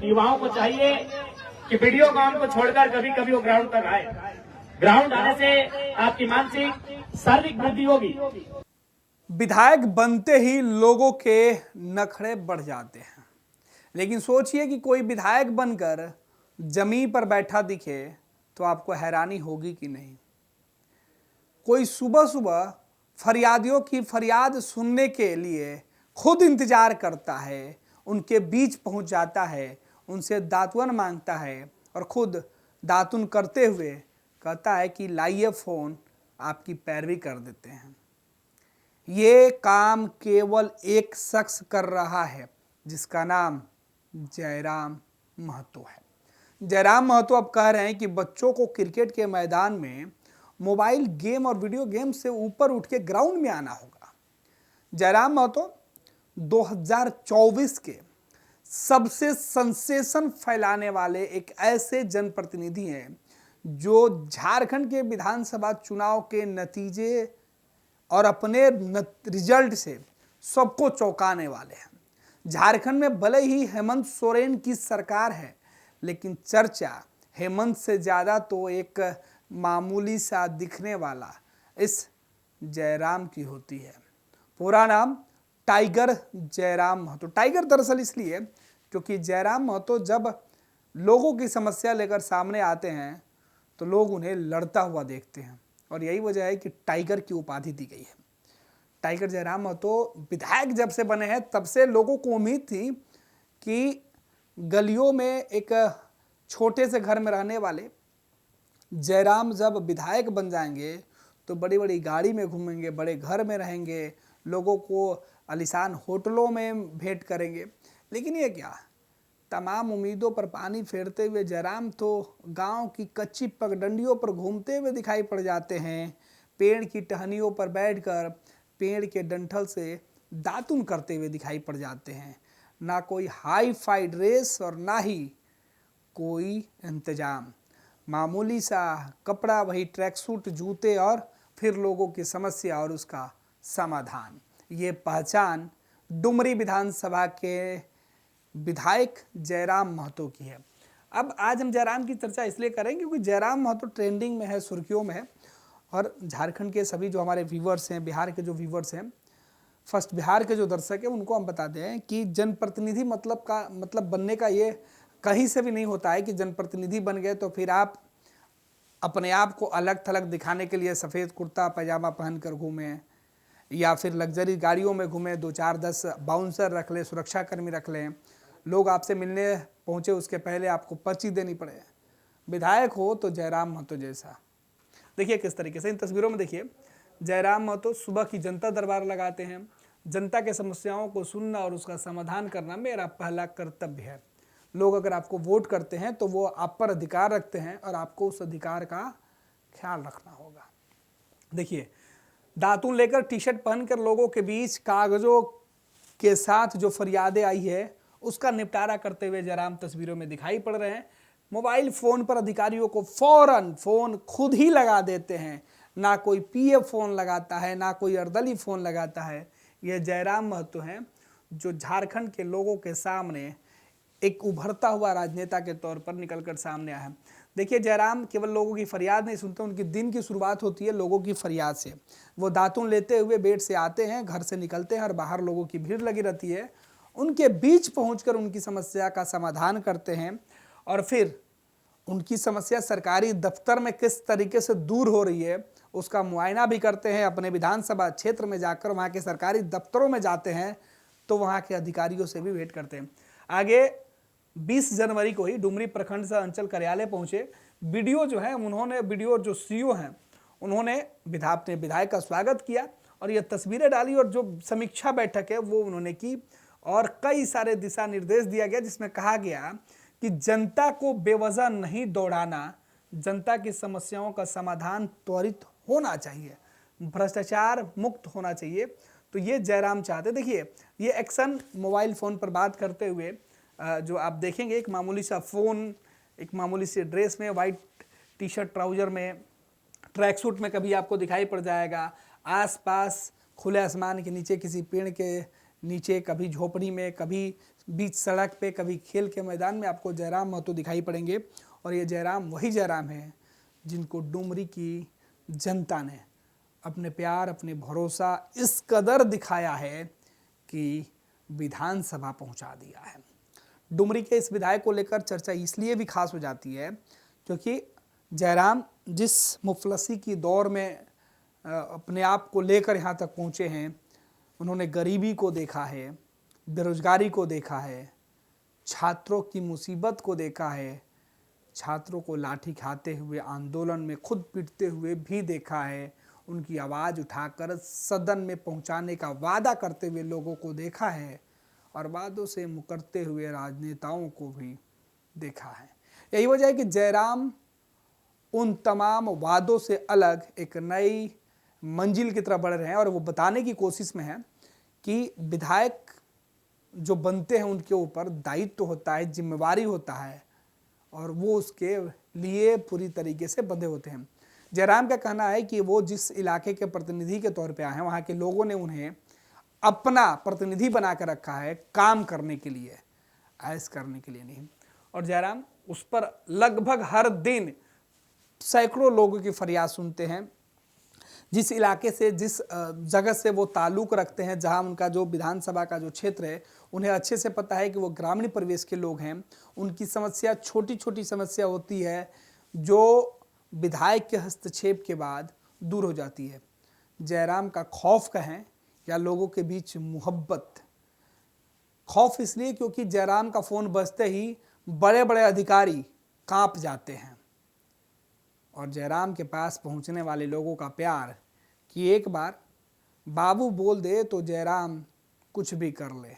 युवाओं को चाहिए कि वीडियो गेम को छोड़कर कभी कभी वो ग्राउंड तक आए। ग्राउंड आने से आपकी मानसिक शारीरिक वृद्धि होगी। विधायक बनते ही लोगों के नखरे बढ़ जाते हैं, लेकिन सोचिए कि कोई विधायक बनकर जमीन पर बैठा दिखे तो आपको हैरानी होगी कि नहीं। कोई सुबह सुबह फरियादियों की फरियाद सुनने के लिए खुद इंतजार करता है, उनके बीच पहुंच जाता है, उनसे दातुन मांगता है और खुद दातुन करते हुए कहता है कि लाइए फ़ोन, आपकी पैरवी कर देते हैं। ये काम केवल एक शख्स कर रहा है जिसका नाम जयराम महतो है। जयराम महतो अब कह रहे हैं कि बच्चों को क्रिकेट के मैदान में मोबाइल गेम और वीडियो गेम से ऊपर उठ के ग्राउंड में आना होगा। जयराम महतो 2024 के सबसे सेंसेशन फैलाने वाले एक ऐसे जनप्रतिनिधि हैं जो झारखंड के विधानसभा चुनाव के नतीजे और अपने रिजल्ट से सबको चौंकाने वाले हैं। झारखंड में भले ही हेमंत सोरेन की सरकार है, लेकिन चर्चा हेमंत से ज़्यादा तो एक मामूली सा दिखने वाला इस जयराम की होती है। पूरा नाम टाइगर जयराम महतो। टाइगर दरअसल इसलिए क्योंकि जयराम महतो जब लोगों की समस्या लेकर सामने आते हैं तो लोग उन्हें लड़ता हुआ देखते हैं, और यही वजह है कि टाइगर की उपाधि दी गई है। टाइगर जयराम महतो विधायक जब से बने हैं तब से लोगों को उम्मीद थी कि गलियों में एक छोटे से घर में रहने वाले जयराम जब विधायक बन जाएंगे तो बड़ी बड़ी गाड़ी में घूमेंगे, बड़े घर में रहेंगे, लोगों को आलीशान होटलों में भेंट करेंगे। लेकिन ये क्या, तमाम उम्मीदों पर पानी फेरते हुए जयराम तो गांव की कच्ची पगडंडियों पर घूमते हुए दिखाई पड़ जाते हैं। पेड़ की टहनियों पर बैठकर पेड़ के डंठल से दातुन करते हुए दिखाई पड़ जाते हैं। ना कोई हाई फाई ड्रेस और ना ही कोई इंतजाम, मामूली सा कपड़ा, वही ट्रैक सूट, जूते और फिर लोगों की समस्या और उसका समाधान। ये पहचान डुमरी विधानसभा के विधायक जयराम महतो की है। अब आज हम जयराम की चर्चा इसलिए करेंगे क्योंकि जयराम महतो ट्रेंडिंग में है, सुर्खियों में है। और झारखंड के सभी जो हमारे व्यूवर्स हैं, बिहार के जो व्यूवर्स हैं, फर्स्ट बिहार के जो दर्शक हैं, उनको हम बताते हैं कि जनप्रतिनिधि मतलब बनने का ये कहीं से भी नहीं होता है कि जनप्रतिनिधि बन गए तो फिर आप अपने आप को अलग थलग दिखाने के लिए सफ़ेद कुर्ता पैजामा पहनकर घूमें या फिर लग्जरी गाड़ियों में घूमें, 2-4-10 बाउंसर रख लें, सुरक्षाकर्मी रख लें, लोग आपसे मिलने पहुँचे उसके पहले आपको पर्ची देनी पड़े। विधायक हो तो जयराम महतो जैसा। देखिए किस तरीके से इन तस्वीरों में देखिए, जयराम महतो सुबह की जनता दरबार लगाते हैं। जनता के समस्याओं को सुनना और उसका समाधान करना मेरा पहला कर्तव्य है। लोग अगर आपको वोट करते हैं तो वो आप पर अधिकार रखते हैं और आपको उस अधिकार का ख्याल रखना होगा। देखिए, दातुन लेकर टी शर्ट पहनकर लोगों के बीच कागजों के साथ जो फरियादें आई है उसका निपटारा करते हुए जयराम तस्वीरों में दिखाई पड़ रहे हैं। मोबाइल फ़ोन पर अधिकारियों को फौरन फ़ोन खुद ही लगा देते हैं। ना कोई पीए फ़ोन लगाता है, ना कोई अर्दली फ़ोन लगाता है। ये जयराम महतो हैं जो झारखंड के लोगों के सामने एक उभरता हुआ राजनेता के तौर पर निकलकर सामने आया है। देखिए, जयराम केवल लोगों की फरियाद नहीं सुनते, उनकी दिन की शुरुआत होती है लोगों की फरियाद से। वो दातुन लेते हुए बेड से आते हैं, घर से निकलते हैं और बाहर लोगों की भीड़ लगी रहती है। उनके बीच पहुंचकर उनकी समस्या का समाधान करते हैं और फिर उनकी समस्या सरकारी दफ्तर में किस तरीके से दूर हो रही है उसका मुआयना भी करते हैं। अपने विधानसभा क्षेत्र में जाकर वहाँ के सरकारी दफ्तरों में जाते हैं तो वहाँ के अधिकारियों से भी भेंट करते हैं। आगे 20 जनवरी को ही डुमरी प्रखंड से अंचल कार्यालय पहुंचे। वीडियो जो है उन्होंने जो सीईओ हैं उन्होंने अपने विधायक का स्वागत किया और ये तस्वीरें डाली और जो समीक्षा बैठक है वो उन्होंने की और कई सारे दिशा निर्देश दिया गया जिसमें कहा गया कि जनता को बेवजह नहीं दौड़ाना, जनता की समस्याओं का समाधान त्वरित होना चाहिए, भ्रष्टाचार मुक्त होना चाहिए। तो ये जयराम चाहते। देखिए, ये एक्शन मोबाइल फ़ोन पर बात करते हुए जो आप देखेंगे, एक मामूली सा फ़ोन, एक मामूली सी ड्रेस में, वाइट टी शर्ट ट्राउज़र में, ट्रैक सूट में कभी आपको दिखाई पड़ जाएगा। आसपास खुले आसमान के नीचे, किसी पेड़ के नीचे, कभी झोपड़ी में, कभी बीच सड़क पे, कभी खेल के मैदान में आपको जयराम महतो दिखाई पड़ेंगे। और ये जयराम वही जयराम है जिनको डुमरी की जनता ने अपने प्यार, अपने भरोसा इस कदर दिखाया है कि विधानसभा पहुंचा दिया है। डुमरी के इस विधायक को लेकर चर्चा इसलिए भी खास हो जाती है क्योंकि जयराम जिस मुफलसी की दौर में अपने आप को लेकर यहाँ तक पहुँचे हैं, उन्होंने गरीबी को देखा है, बेरोजगारी को देखा है, छात्रों की मुसीबत को देखा है, छात्रों को लाठी खाते हुए आंदोलन में खुद पिटते हुए भी देखा है, उनकी आवाज़ उठाकर सदन में पहुंचाने का वादा करते हुए लोगों को देखा है और वादों से मुकरते हुए राजनेताओं को भी देखा है। यही वजह है कि जयराम उन तमाम वादों से अलग एक नई मंजिल की तरफ बढ़ रहे हैं और वो बताने की कोशिश में है कि विधायक जो बनते हैं उनके ऊपर दायित्व होता है, जिम्मेवारी होता है और वो उसके लिए पूरी तरीके से बंधे होते हैं। जयराम का कहना है कि वो जिस इलाके के प्रतिनिधि के तौर पे आए हैं, वहाँ के लोगों ने उन्हें अपना प्रतिनिधि बना कर रखा है काम करने के लिए, ऐश करने के लिए नहीं। और जयराम उस पर लगभग हर दिन सैकड़ों लोगों की फरियाद सुनते हैं। जिस इलाके से, जिस जगह से वो ताल्लुक़ रखते हैं, जहां उनका जो विधानसभा का जो क्षेत्र है, उन्हें अच्छे से पता है कि वो ग्रामीण परिवेश के लोग हैं। उनकी समस्या छोटी छोटी समस्या होती है जो विधायक के हस्तक्षेप के बाद दूर हो जाती है। जयराम का खौफ कहें या लोगों के बीच मोहब्बत, खौफ इसलिए क्योंकि जयराम का फ़ोन बजते ही बड़े बड़े अधिकारी कांप जाते हैं और जयराम के पास पहुंचने वाले लोगों का प्यार कि एक बार बाबू बोल दे तो जयराम कुछ भी कर ले।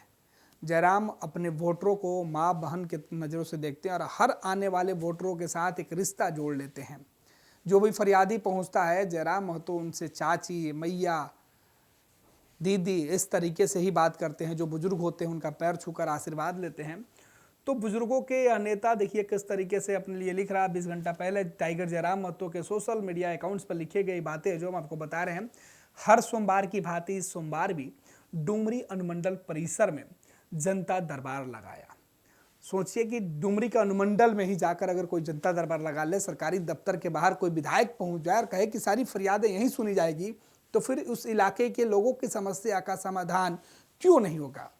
जयराम अपने वोटरों को माँ बहन के नज़रों से देखते हैं और हर आने वाले वोटरों के साथ एक रिश्ता जोड़ लेते हैं। जो भी फरियादी पहुंचता है, जयराम महतो उनसे चाची, मैया, दीदी इस तरीके से ही बात करते हैं। जो बुजुर्ग होते हैं उनका पैर छूकर आशीर्वाद लेते हैं। तो बुजुर्गों के यह नेता देखिए किस तरीके से अपने लिए लिख रहा। 20 घंटा पहले टाइगर जयराम महतो के सोशल मीडिया अकाउंट्स पर लिखी गई बातें जो हम आपको बता रहे हैं। हर सोमवार की भांति इस सोमवार भी डुमरी अनुमंडल परिसर में जनता दरबार लगाया। सोचिए कि डुमरी के अनुमंडल में ही जाकर अगर कोई जनता दरबार लगा ले, सरकारी दफ्तर के बाहर कोई विधायक पहुंच जाए और कहे कि सारी फरियादें यहीं सुनी जाएगी, तो फिर उस इलाके के लोगों की समस्या का समाधान क्यों नहीं होगा।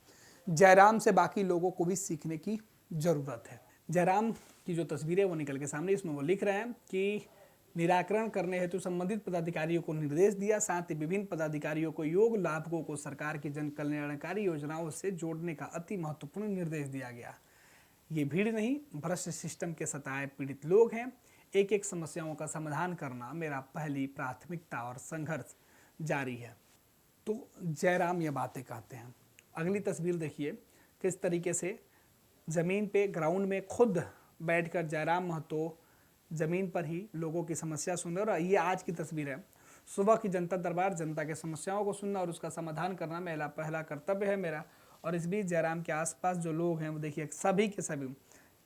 जयराम से बाकी लोगों को भी सीखने की जरूरत है। जयराम की जो तस्वीरें वो निकल के सामने, इसमें वो लिख रहे हैं कि निराकरण करने हेतु संबंधित पदाधिकारियों को निर्देश दिया, साथ ही विभिन्न पदाधिकारियों को योग्य लाभुकों को सरकार की जन कल्याणकारी योजनाओं से जोड़ने का अति महत्वपूर्ण निर्देश दिया गया। ये भीड़ नहीं, भ्रष्ट सिस्टम के सताए पीड़ित लोग हैं। एक एक समस्याओं का समाधान करना मेरा पहली प्राथमिकता और संघर्ष जारी है। तो जयराम ये बातें कहते हैं। अगली तस्वीर देखिए किस तरीके से ज़मीन पे ग्राउंड में खुद बैठकर जयराम महतो ज़मीन पर ही लोगों की समस्या सुन रहे। और ये आज की तस्वीर है। सुबह की जनता दरबार, जनता के समस्याओं को सुनना और उसका समाधान करना मेरा पहला कर्तव्य है मेरा। और इस बीच जयराम के आसपास जो लोग हैं वो देखिए सभी के सभी,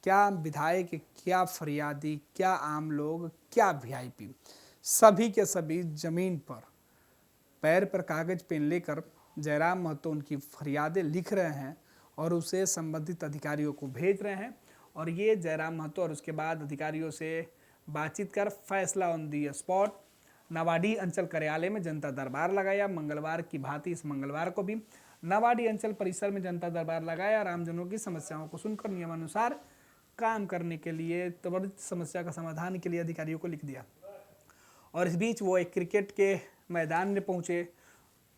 क्या विधायक, क्या फरियादी, क्या आम लोग, क्या वीआईपी, सभी के सभी जमीन पर पैर पर कागज पेन लेकर जयराम महतो उनकी फरियादें लिख रहे हैं और उसे संबंधित अधिकारियों को भेज रहे हैं। और ये जयराम महतो और उसके बाद अधिकारियों से बातचीत कर फैसला ऑन दी स्पॉट नवाडी अंचल कार्यालय में जनता दरबार लगाया। मंगलवार की भांति इस मंगलवार को भी नवाडी अंचल परिसर में जनता दरबार लगाया। रामजनों की समस्याओं को सुनकर नियमानुसार काम करने के लिए, त्वरित समस्या का समाधान के लिए अधिकारियों को लिख दिया। और इस बीच वो एक क्रिकेट के मैदान में पहुंचे।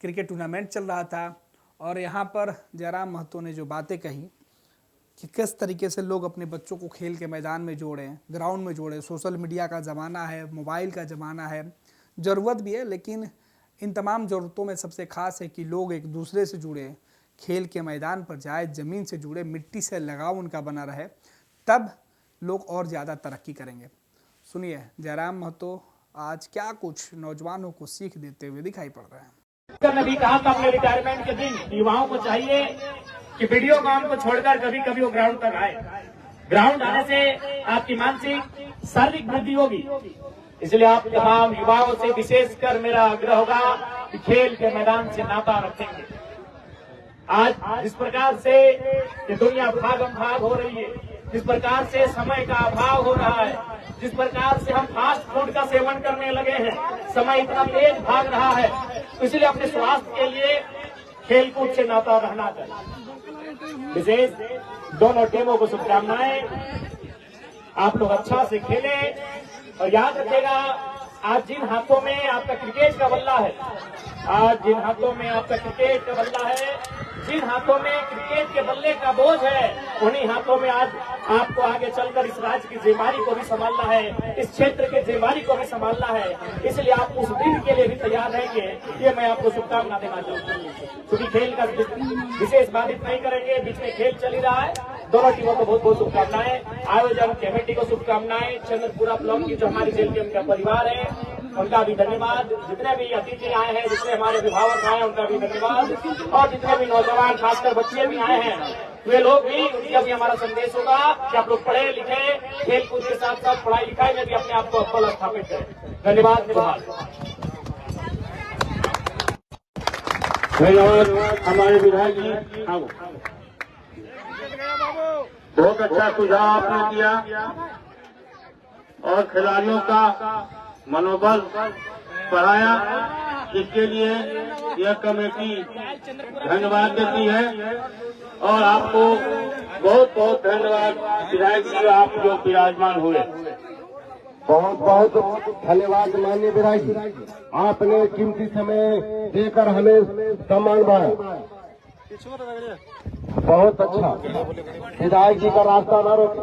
क्रिकेट टूर्नामेंट चल रहा था और यहाँ पर जयराम महतो ने जो बातें कही कि किस तरीके से लोग अपने बच्चों को खेल के मैदान में जोड़ें, ग्राउंड में जोड़ें। सोशल मीडिया का ज़माना है, मोबाइल का ज़माना है, ज़रूरत भी है, लेकिन इन तमाम ज़रूरतों में सबसे ख़ास है कि लोग एक दूसरे से जुड़े, खेल के मैदान पर जाए, ज़मीन से जुड़े, मिट्टी से लगाव उनका बना रहे, तब लोग और ज़्यादा तरक्की करेंगे। सुनिए जयराम महतो आज क्या कुछ नौजवानों को सीख देते हुए दिखाई पड़ रहे हैं। ने भी कहा था अपने रिटायरमेंट के दिन युवाओं को चाहिए कि वीडियो काम को छोड़कर कभी कभी वो ग्राउंड तक आए। ग्राउंड आने से आपकी मानसिक शारीरिक वृद्धि होगी। इसलिए आप तमाम युवाओं से विशेषकर मेरा आग्रह होगा कि खेल के मैदान से नाता रखेंगे। आज जिस प्रकार से ये दुनिया भागम भाग हो रही है, जिस प्रकार से समय का अभाव हो रहा है, जिस प्रकार से हम फास्ट फूड का सेवन करने लगे हैं, समय इतना तेज भाग रहा है, तो इसलिए अपने स्वास्थ्य के लिए खेलकूद से नाता रहना चाहिए। विशेष दोनों टीमों को शुभकामनाएं। आप लोग अच्छा से खेलें और याद रखिएगा, आज जिन हाथों में आपका क्रिकेट का बल्ला है, आज जिन हाथों में आपका क्रिकेट का बल्ला है, जिन हाथों में क्रिकेट के बल्ले का बोझ है, उन्हीं हाथों में आज आपको आगे चलकर इस राज्य की जिम्मेदारी को भी संभालना है, इस क्षेत्र की जिम्मेदारी को भी संभालना है। इसलिए आप उस दिन के लिए भी तैयार रहेंगे, ये मैं आपको शुभकामना देना चाहता हूँ। क्योंकि खेल का विशेष बाधित नहीं करेंगे, बीच में खेल चल ही रहा है। दोनों टीमों को बहुत बहुत शुभकामनाएं, आयोजन कमेटी को शुभकामनाएं, चंद्रपुरा ब्लॉक की जो हमारी जेल के उनका परिवार है उनका भी धन्यवाद, जितने भी अतिथि आए हैं, जितने हमारे अभिभावक आए हैं उनका भी धन्यवाद, और जितने भी नौजवान खासकर बच्चे भी आए हैं वे लोग भी, उनका भी हमारा संदेश होगा कि आप लोग पढ़े लिखे, खेल कूद के साथ साथ पढ़ाई लिखाई में भी अपने आप को अव्वल स्थापित करें। धन्यवाद। धन्यवाद हमारे विधायक जी। बहुत अच्छा सुझाव आपने दिया और खिलाड़ियों का मनोबल बढ़ाया, इसके लिए यह कमेटी धन्यवाद देती है। और आपको बहुत बहुत धन्यवाद विधायक जी, आप जो विराजमान हुए। बहुत बहुत धन्यवाद माननीय विधायक जी, आपने कीमती समय देकर हमें सम्मान बढ़ाया। बहुत अच्छा, विधायक जी का रास्ता न रोके,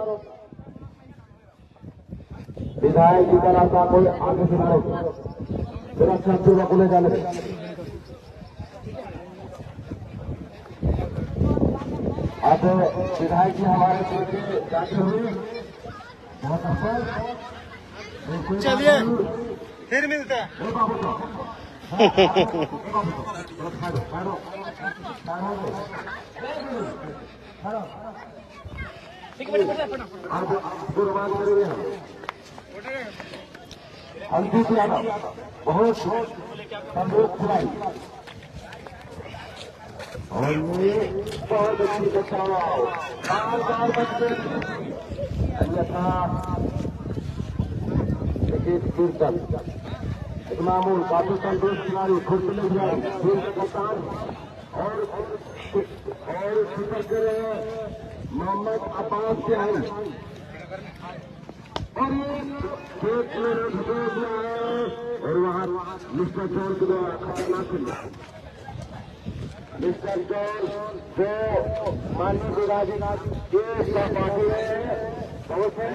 विधायक जी का रास्ता कोई आगे से न रोके, सुरक्षा पूर्वक उन्हें जाने दें। अब विधायक जी हमारे पीछे जाते हुए बहुत अच्छा, चलिए फिर मिलते हैं। गुणवान करेंगे हम अंकित यादव, बहुत संतोष खिलाई और ये बहुत अच्छी बचाओ, बार बच्चे अन्यथा कीर्तन एक मामूल काफी संतोष खिलाड़ी खुद खिलाड़ी कप्तान और शिखर मोहम्मद अब्बास से आई और वहाँ मिस्टर जॉन के द्वारा खतरनाक मिस्टर जॉन जो माननीय विधायक के सहपाठी है बहुत है।